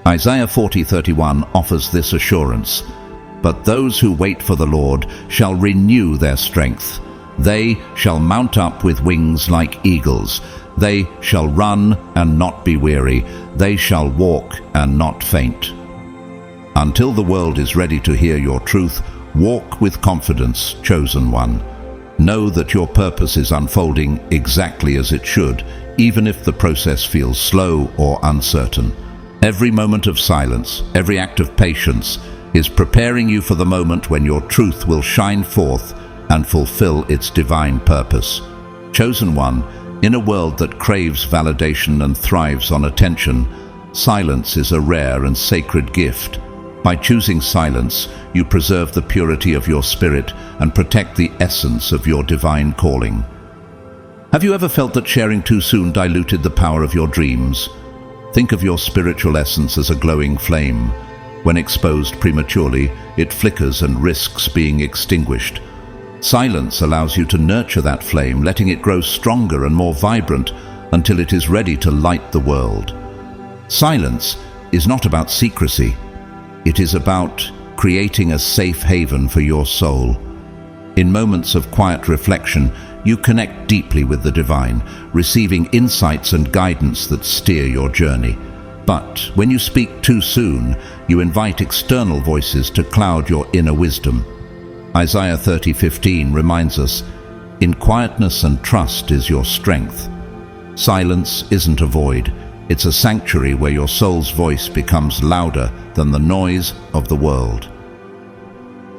Isaiah 40:31 offers this assurance, "But those who wait for the Lord shall renew their strength. They shall mount up with wings like eagles. They shall run and not be weary. They shall walk and not faint." Until the world is ready to hear your truth, walk with confidence, chosen one. Know that your purpose is unfolding exactly as it should, even if the process feels slow or uncertain. Every moment of silence, every act of patience, is preparing you for the moment when your truth will shine forth and fulfill its divine purpose. Chosen one, in a world that craves validation and thrives on attention, silence is a rare and sacred gift. By choosing silence, you preserve the purity of your spirit and protect the essence of your divine calling. Have you ever felt that sharing too soon diluted the power of your dreams? Think of your spiritual essence as a glowing flame. When exposed prematurely, it flickers and risks being extinguished. Silence allows you to nurture that flame, letting it grow stronger and more vibrant until it is ready to light the world. Silence is not about secrecy. It is about creating a safe haven for your soul. In moments of quiet reflection, you connect deeply with the divine, receiving insights and guidance that steer your journey. But when you speak too soon, you invite external voices to cloud your inner wisdom. Isaiah 30:15 reminds us, "In quietness and trust is your strength." Silence isn't a void. It's a sanctuary where your soul's voice becomes louder than the noise of the world.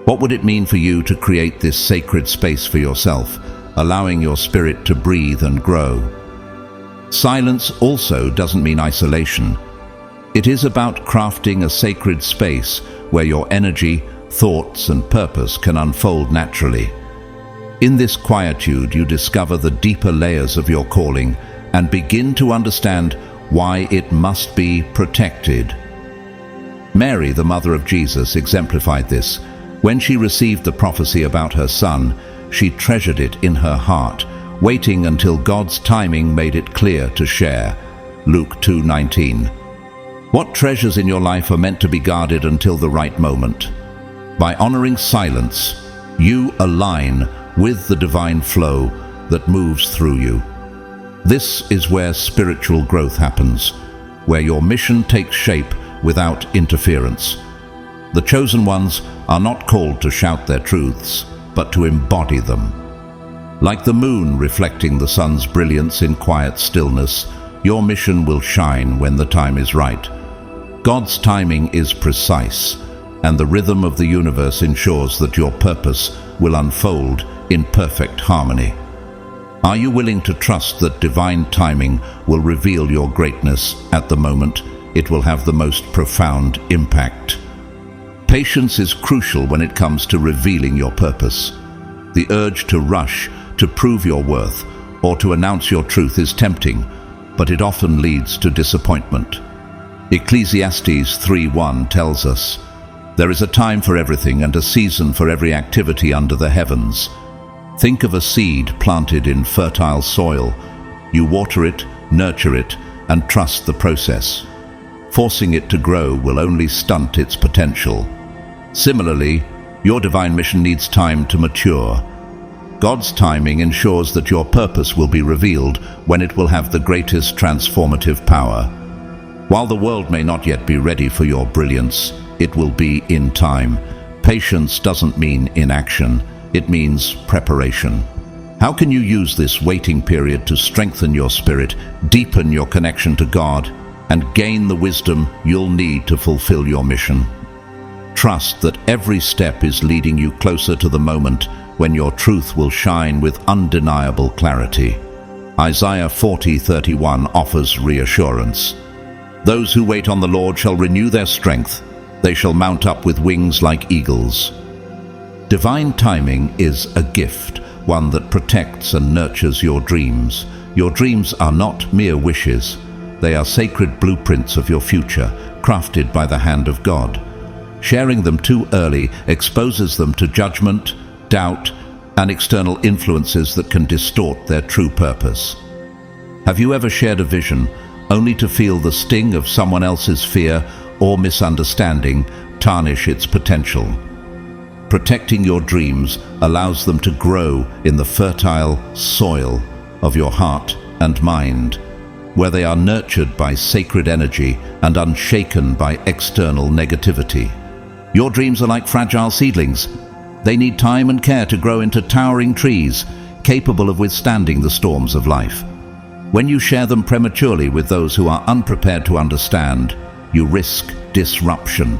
What would it mean for you to create this sacred space for yourself, allowing your spirit to breathe and grow? Silence also doesn't mean isolation. It is about crafting a sacred space where your energy, thoughts, and purpose can unfold naturally. In this quietude, you discover the deeper layers of your calling and begin to understand why it must be protected. Mary, the mother of Jesus, exemplified this. When she received the prophecy about her son, she treasured it in her heart, waiting until God's timing made it clear to share. Luke 2:19. What treasures in your life are meant to be guarded until the right moment? By honoring silence, you align with the divine flow that moves through you. This is where spiritual growth happens, where your mission takes shape without interference. The chosen ones are not called to shout their truths, but to embody them. Like the moon reflecting the sun's brilliance in quiet stillness, your mission will shine when the time is right. God's timing is precise, and the rhythm of the universe ensures that your purpose will unfold in perfect harmony. Are you willing to trust that divine timing will reveal your greatness at the moment it will have the most profound impact? Patience is crucial when it comes to revealing your purpose. The urge to rush, to prove your worth, or to announce your truth is tempting, but it often leads to disappointment. Ecclesiastes 3:1 tells us, "There is a time for everything and a season for every activity under the heavens." Think of a seed planted in fertile soil. You water it, nurture it, and trust the process. Forcing it to grow will only stunt its potential. Similarly, your divine mission needs time to mature. God's timing ensures that your purpose will be revealed when it will have the greatest transformative power. While the world may not yet be ready for your brilliance, it will be in time. Patience doesn't mean inaction, it means preparation. How can you use this waiting period to strengthen your spirit, deepen your connection to God, and gain the wisdom you'll need to fulfill your mission? Trust that every step is leading you closer to the moment when your truth will shine with undeniable clarity. Isaiah 40:31 offers reassurance. Those who wait on the Lord shall renew their strength. They shall mount up with wings like eagles. Divine timing is a gift, one that protects and nurtures your dreams. Your dreams are not mere wishes. They are sacred blueprints of your future, crafted by the hand of God. Sharing them too early exposes them to judgment, doubt, and external influences that can distort their true purpose. Have you ever shared a vision only to feel the sting of someone else's fear or misunderstanding tarnish its potential? Protecting your dreams allows them to grow in the fertile soil of your heart and mind, where they are nurtured by sacred energy and unshaken by external negativity. Your dreams are like fragile seedlings. They need time and care to grow into towering trees, capable of withstanding the storms of life. When you share them prematurely with those who are unprepared to understand, you risk disruption.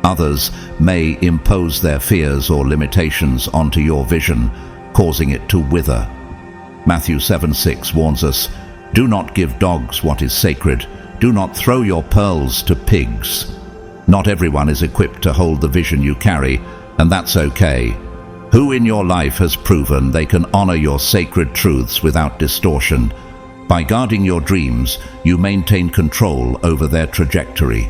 Others may impose their fears or limitations onto your vision, causing it to wither. Matthew 7:6 warns us, "Do not give dogs what is sacred. Do not throw your pearls to pigs." Not everyone is equipped to hold the vision you carry, and that's okay. Who in your life has proven they can honor your sacred truths without distortion? By guarding your dreams, you maintain control over their trajectory.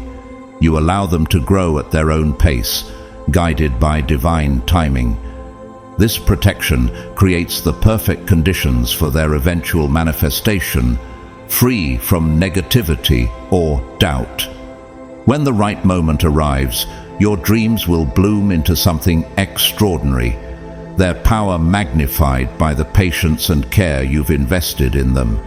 You allow them to grow at their own pace, guided by divine timing. This protection creates the perfect conditions for their eventual manifestation, free from negativity or doubt. When the right moment arrives, your dreams will bloom into something extraordinary, their power magnified by the patience and care you've invested in them.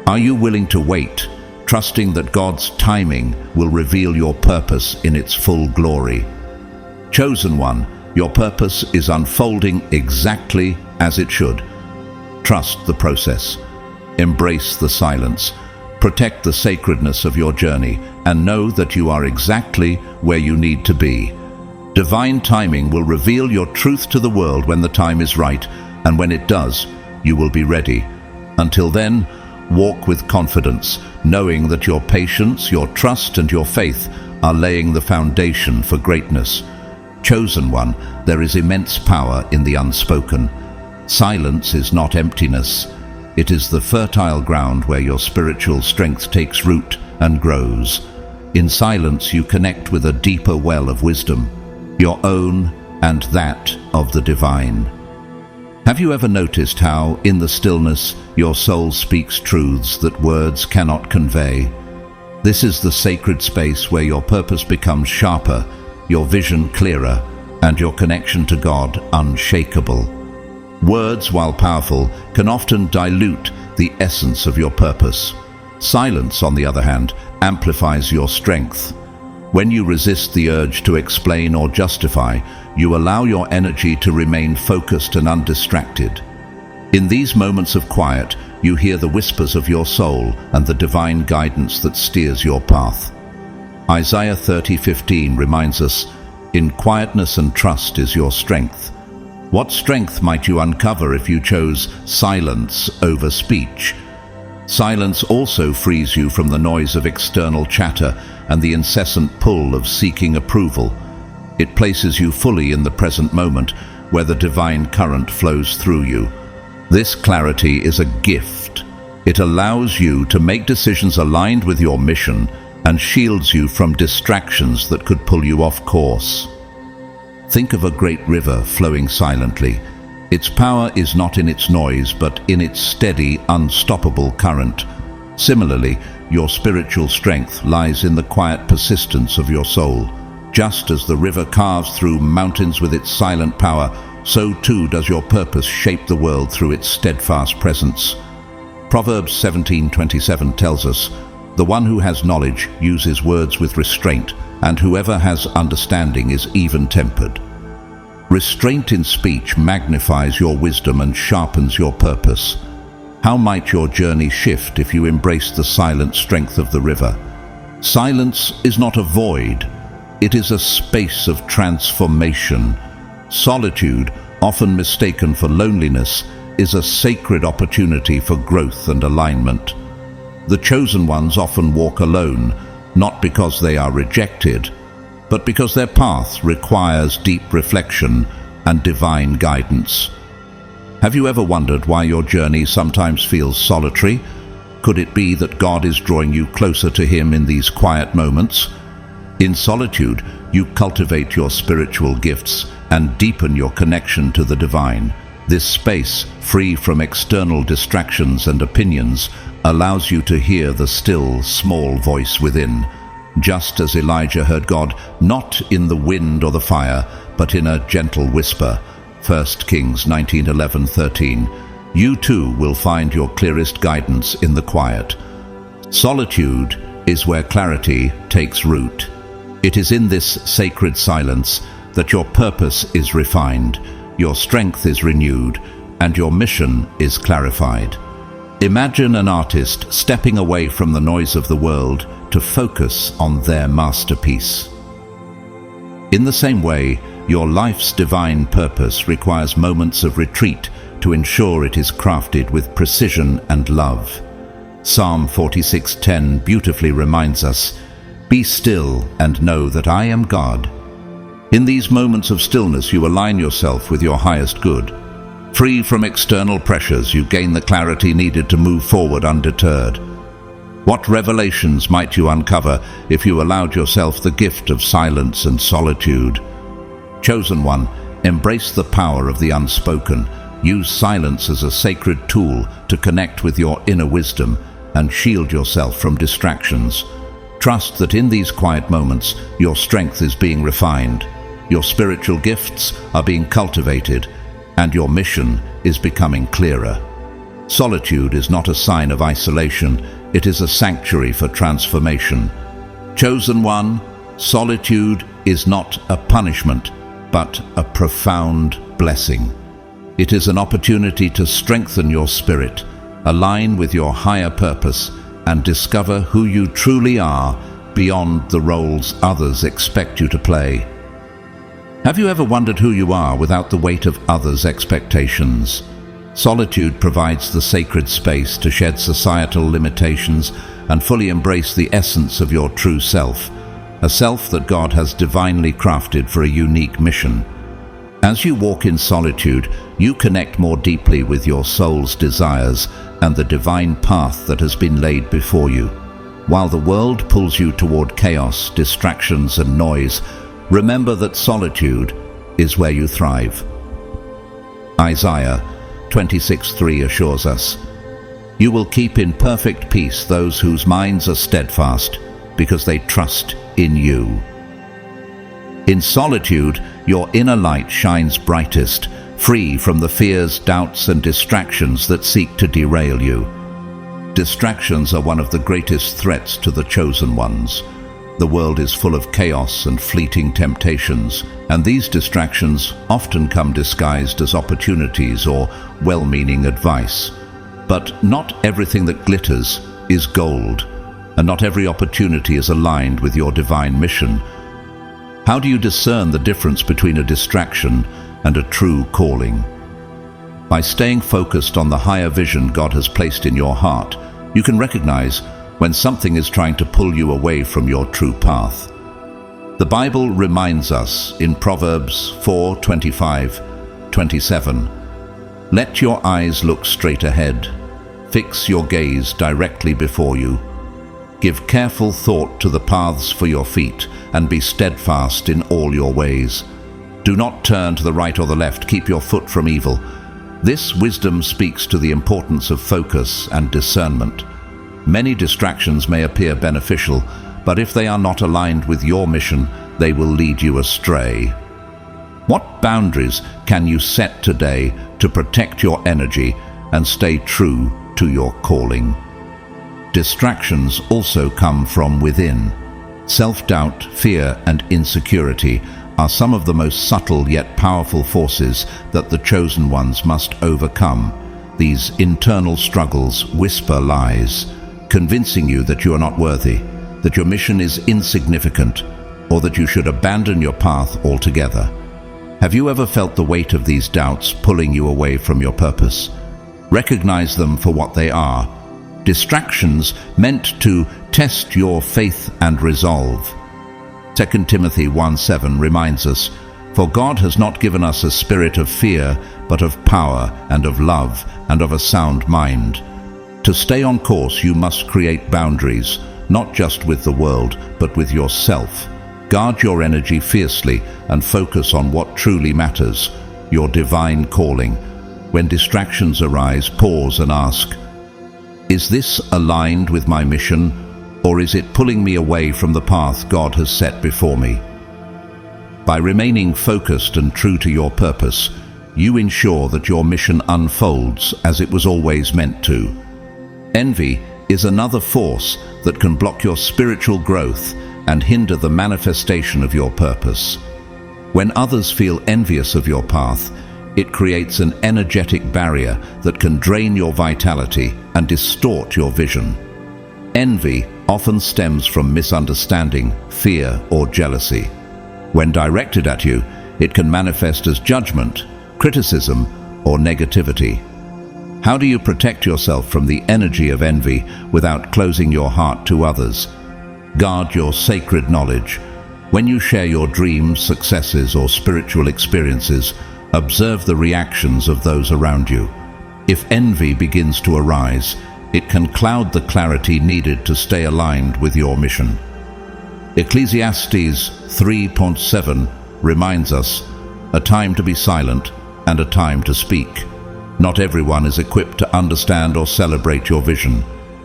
Are you willing to wait, trusting that God's timing will reveal your purpose in its full glory? Chosen one, your purpose is unfolding exactly as it should. Trust the process. Embrace the silence. Protect the sacredness of your journey and know that you are exactly where you need to be. Divine timing will reveal your truth to the world when the time is right, and when it does, you will be ready. Until then, walk with confidence, knowing that your patience, your trust, and your faith are laying the foundation for greatness. Chosen one, there is immense power in the unspoken. Silence is not emptiness. It is the fertile ground where your spiritual strength takes root and grows. In silence, you connect with a deeper well of wisdom, your own and that of the divine. Have you ever noticed how, in the stillness, your soul speaks truths that words cannot convey? This is the sacred space where your purpose becomes sharper, your vision clearer, and your connection to God unshakable. Words, while powerful, can often dilute the essence of your purpose. Silence, on the other hand, amplifies your strength. When you resist the urge to explain or justify, you allow your energy to remain focused and undistracted. In these moments of quiet, you hear the whispers of your soul and the divine guidance that steers your path. Isaiah 30:15 reminds us, "In quietness and trust is your strength." What strength might you uncover if you chose silence over speech? Silence also frees you from the noise of external chatter and the incessant pull of seeking approval. It places you fully in the present moment, where the divine current flows through you. This clarity is a gift. It allows you to make decisions aligned with your mission and shields you from distractions that could pull you off course. Think of a great river flowing silently. Its power is not in its noise, but in its steady, unstoppable current. Similarly, your spiritual strength lies in the quiet persistence of your soul. Just as the river carves through mountains with its silent power, so too does your purpose shape the world through its steadfast presence. Proverbs 17:27 tells us, "The one who has knowledge uses words with restraint, and whoever has understanding is even-tempered." Restraint in speech magnifies your wisdom and sharpens your purpose. How might your journey shift if you embraced the silent strength of the river? Silence is not a void. It is a space of transformation. Solitude, often mistaken for loneliness, is a sacred opportunity for growth and alignment. The chosen ones often walk alone, not because they are rejected, but because their path requires deep reflection and divine guidance. Have you ever wondered why your journey sometimes feels solitary? Could it be that God is drawing you closer to Him in these quiet moments? In solitude, you cultivate your spiritual gifts and deepen your connection to the divine. This space, free from external distractions and opinions, allows you to hear the still, small voice within. Just as Elijah heard God, not in the wind or the fire, but in a gentle whisper. 1 Kings 19:11-13. You too will find your clearest guidance in the quiet. Solitude is where clarity takes root. It is in this sacred silence that your purpose is refined, your strength is renewed, and your mission is clarified. Imagine an artist stepping away from the noise of the world to focus on their masterpiece. In the same way, your life's divine purpose requires moments of retreat to ensure it is crafted with precision and love. Psalm 46:10 beautifully reminds us, "Be still and know that I am God." In these moments of stillness, you align yourself with your highest good. Free from external pressures, you gain the clarity needed to move forward undeterred. What revelations might you uncover if you allowed yourself the gift of silence and solitude? Chosen one, embrace the power of the unspoken. Use silence as a sacred tool to connect with your inner wisdom and shield yourself from distractions. Trust that in these quiet moments, your strength is being refined, your spiritual gifts are being cultivated, and your mission is becoming clearer. Solitude is not a sign of isolation, it is a sanctuary for transformation. Chosen one, solitude is not a punishment, but a profound blessing. It is an opportunity to strengthen your spirit, align with your higher purpose, and discover who you truly are beyond the roles others expect you to play. Have you ever wondered who you are without the weight of others' expectations? Solitude provides the sacred space to shed societal limitations and fully embrace the essence of your true self, a self that God has divinely crafted for a unique mission. As you walk in solitude, you connect more deeply with your soul's desires and the divine path that has been laid before you. While the world pulls you toward chaos, distractions, and noise, remember that solitude is where you thrive. Isaiah 26:3 assures us, "You will keep in perfect peace those whose minds are steadfast, because they trust in you." In solitude, your inner light shines brightest, free from the fears, doubts, and distractions that seek to derail you. Distractions are one of the greatest threats to the chosen ones. The world is full of chaos and fleeting temptations, and these distractions often come disguised as opportunities or well-meaning advice. But not everything that glitters is gold, and not every opportunity is aligned with your divine mission. How do you discern the difference between a distraction and a true calling? By staying focused on the higher vision God has placed in your heart, you can recognize when something is trying to pull you away from your true path. The Bible reminds us in Proverbs 4:25-27, "Let your eyes look straight ahead. Fix your gaze directly before you. Give careful thought to the paths for your feet, and be steadfast in all your ways. Do not turn to the right or the left. Keep your foot from evil, This wisdom speaks to the importance of focus and discernment. Many distractions may appear beneficial, but if they are not aligned with your mission, they will lead you astray. What boundaries can you set today to protect your energy and stay true to your calling? Distractions also come from within. Self-doubt, fear, and insecurity are some of the most subtle yet powerful forces that the chosen ones must overcome. These internal struggles whisper lies, convincing you that you are not worthy, that your mission is insignificant, or that you should abandon your path altogether. Have you ever felt the weight of these doubts pulling you away from your purpose? Recognize them for what they are: distractions meant to test your faith and resolve. 2 Timothy 1:7 reminds us, "For God has not given us a spirit of fear, but of power and of love and of a sound mind." To stay on course, you must create boundaries, not just with the world, but with yourself. Guard your energy fiercely and focus on what truly matters, your divine calling. When distractions arise, pause and ask, "Is this aligned with my mission, or is it pulling me away from the path God has set before me?" By remaining focused and true to your purpose, you ensure that your mission unfolds as it was always meant to. Envy is another force that can block your spiritual growth and hinder the manifestation of your purpose. When others feel envious of your path, it creates an energetic barrier that can drain your vitality and distort your vision. Envy often stems from misunderstanding, fear, or jealousy. When directed at you, it can manifest as judgment, criticism, or negativity. How do you protect yourself from the energy of envy without closing your heart to others? Guard your sacred knowledge. When you share your dreams, successes, or spiritual experiences, observe the reactions of those around you. If envy begins to arise, it can cloud the clarity needed to stay aligned with your mission. Ecclesiastes 3:7 reminds us, "A time to be silent and a time to speak." Not everyone is equipped to understand or celebrate your vision.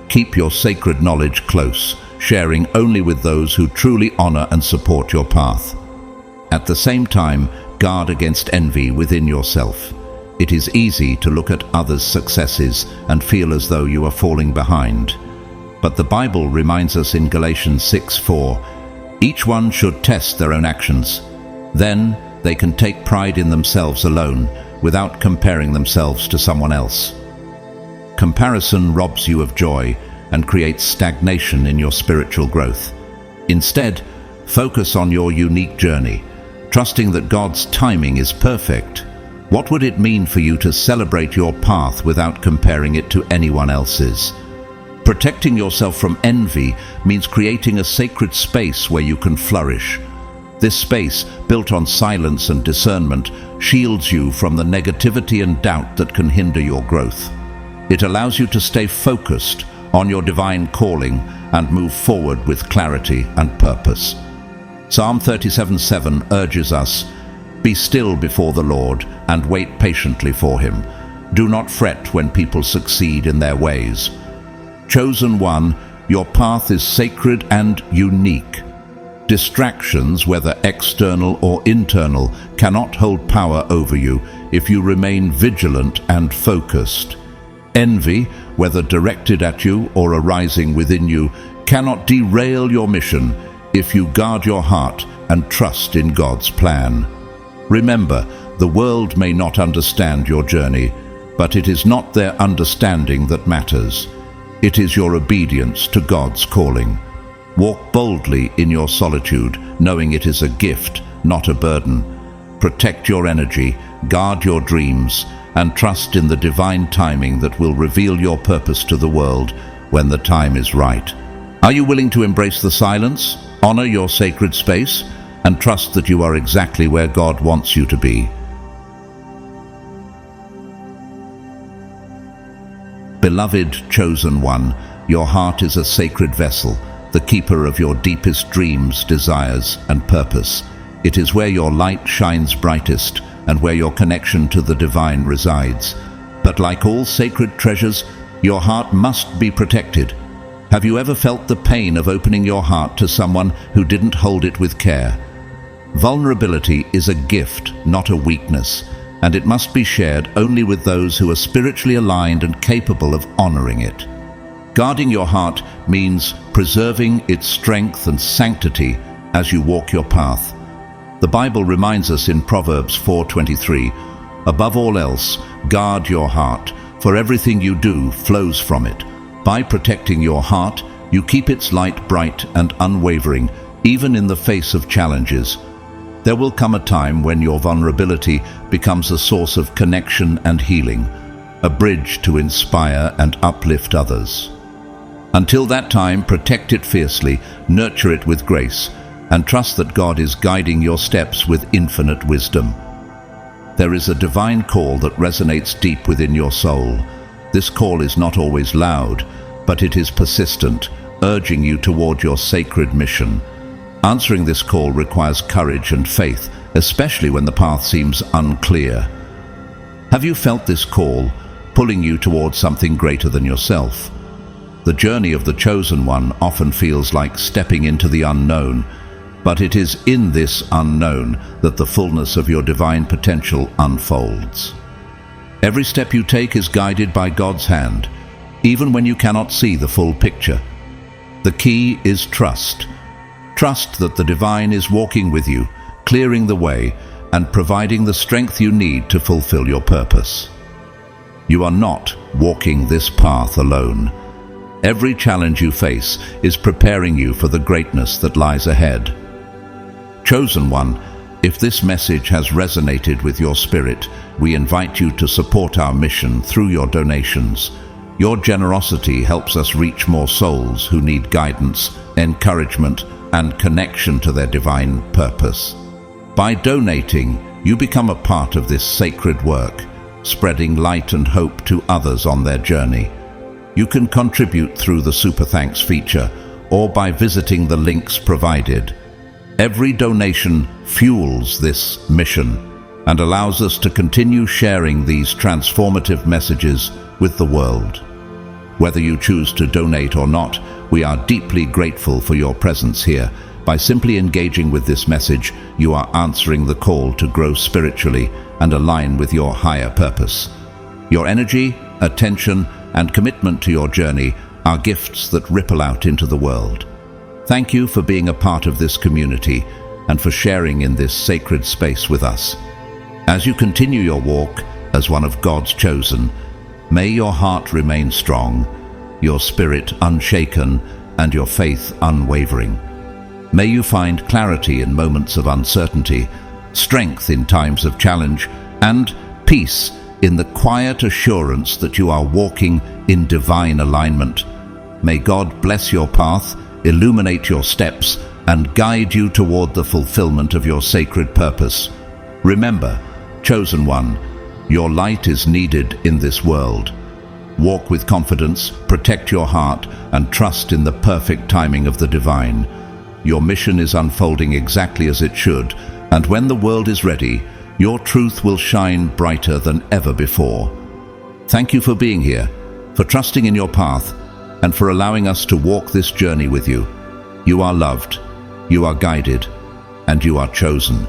Keep your sacred knowledge close, sharing only with those who truly honor and support your path. At the same time, guard against envy within yourself. It is easy to look at others' successes and feel as though you are falling behind. But the Bible reminds us in Galatians 6:4, "Each one should test their own actions. Then they can take pride in themselves alone, without comparing themselves to someone else." Comparison robs you of joy and creates stagnation in your spiritual growth. Instead, focus on your unique journey, trusting that God's timing is perfect. What would it mean for you to celebrate your path without comparing it to anyone else's? Protecting yourself from envy means creating a sacred space where you can flourish. This space, built on silence and discernment, shields you from the negativity and doubt that can hinder your growth. It allows you to stay focused on your divine calling and move forward with clarity and purpose. Psalm 37:7 urges us, "Be still before the Lord and wait patiently for him. Do not fret when people succeed in their ways." Chosen one, your path is sacred and unique. Distractions, whether external or internal, cannot hold power over you if you remain vigilant and focused. Envy, whether directed at you or arising within you, cannot derail your mission if you guard your heart and trust in God's plan. Remember, the world may not understand your journey, but it is not their understanding that matters. It is your obedience to God's calling. Walk boldly in your solitude, knowing it is a gift, not a burden. Protect your energy, guard your dreams, and trust in the divine timing that will reveal your purpose to the world when the time is right. Are you willing to embrace the silence, honor your sacred space, and trust that you are exactly where God wants you to be? Beloved chosen one, your heart is a sacred vessel, the keeper of your deepest dreams, desires, and purpose. It is where your light shines brightest, and where your connection to the divine resides. But like all sacred treasures, your heart must be protected. Have you ever felt the pain of opening your heart to someone who didn't hold it with care? Vulnerability is a gift, not a weakness, and it must be shared only with those who are spiritually aligned and capable of honoring it. Guarding your heart means preserving its strength and sanctity as you walk your path. The Bible reminds us in Proverbs 4:23, "Above all else, guard your heart, for everything you do flows from it." By protecting your heart, you keep its light bright and unwavering, even in the face of challenges. There will come a time when your vulnerability becomes a source of connection and healing, a bridge to inspire and uplift others. Until that time, protect it fiercely, nurture it with grace, and trust that God is guiding your steps with infinite wisdom. There is a divine call that resonates deep within your soul. This call is not always loud, but it is persistent, urging you toward your sacred mission. Answering this call requires courage and faith, especially when the path seems unclear. Have you felt this call, pulling you towards something greater than yourself? The journey of the chosen one often feels like stepping into the unknown, but it is in this unknown that the fullness of your divine potential unfolds. Every step you take is guided by God's hand, even when you cannot see the full picture. The key is trust. Trust that the divine is walking with you, clearing the way, and providing the strength you need to fulfill your purpose. You are not walking this path alone. Every challenge you face is preparing you for the greatness that lies ahead. Chosen one, if this message has resonated with your spirit, we invite you to support our mission through your donations. Your generosity helps us reach more souls who need guidance, encouragement, and connection to their divine purpose. By donating, you become a part of this sacred work, spreading light and hope to others on their journey. You can contribute through the Super Thanks feature or by visiting the links provided. Every donation fuels this mission and allows us to continue sharing these transformative messages with the world. Whether you choose to donate or not, we are deeply grateful for your presence here. By simply engaging with this message, you are answering the call to grow spiritually and align with your higher purpose. Your energy, attention, and commitment to your journey are gifts that ripple out into the world. Thank you for being a part of this community and for sharing in this sacred space with us. As you continue your walk as one of God's chosen, may your heart remain strong, your spirit unshaken, and your faith unwavering. May you find clarity in moments of uncertainty, strength in times of challenge, and peace in the quiet assurance that you are walking in divine alignment. May God bless your path, illuminate your steps, and guide you toward the fulfillment of your sacred purpose. Remember, chosen one, your light is needed in this world. Walk with confidence, protect your heart, and trust in the perfect timing of the divine. Your mission is unfolding exactly as it should, and when the world is ready, your truth will shine brighter than ever before. Thank you for being here, for trusting in your path, and for allowing us to walk this journey with you. You are loved, you are guided, and you are chosen.